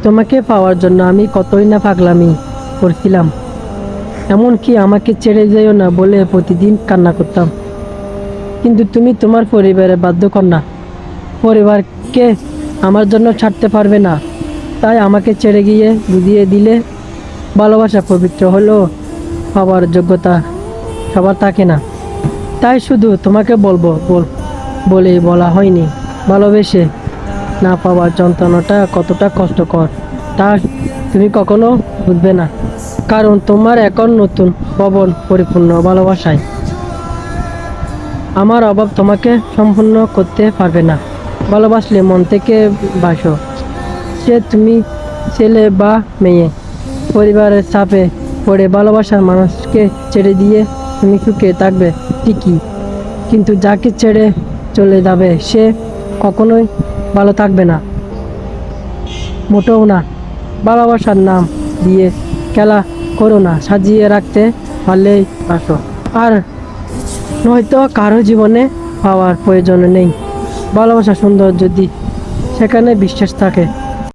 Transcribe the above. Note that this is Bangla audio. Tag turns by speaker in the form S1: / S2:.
S1: তোমাকে পাওয়ার জন্য আমি কতই না পাগলামি করছিলাম। এমনকি আমাকে ছেড়ে যেও না বলে প্রতিদিন কান্না করতাম। কিন্তু তুমি তোমার পরিবারের বাধ্য কন্যা। পরিবারকে আমার জন্য ছাড়তে পারবে না, তাই আমাকে ছেড়ে গিয়ে বুঝিয়ে দিলে ভালোবাসা পবিত্র হলেও পাওয়ার যোগ্যতা সবার থাকে না। তাই শুধু তোমাকে বলবো বলে বলা হয়নি। ভালোবেসে না পাওয়ার যন্ত্রণাটা কতটা কষ্টকর তা তুমি কখনো বুঝবে না, কারণ তোমার এখন নতুন ভবন পরিপূর্ণ ভালোবাসায়। আমার অভাব তোমাকে সম্পূর্ণ করতে পারবে না। ভালোবাসলে মন থেকে বাসো, সে তুমি ছেলে বা মেয়ে। পরিবারের চাপে পড়ে ভালোবাসার মানুষকে ছেড়ে দিয়ে তুমি সুখে থাকবে ঠিকই, কিন্তু যাকে ছেড়ে চলে যাবে সে কখনোই ভালো থাকবে না, মোটেও না। ভালোবাসার নাম দিয়ে খেলা করো না, সাজিয়ে রাখতে পারলেই বাসো। আর নয়তো কারো জীবনে পাওয়ার প্রয়োজন নেই। ভালোবাসা সুন্দর যদি সেখানে বিশ্বাস থাকে।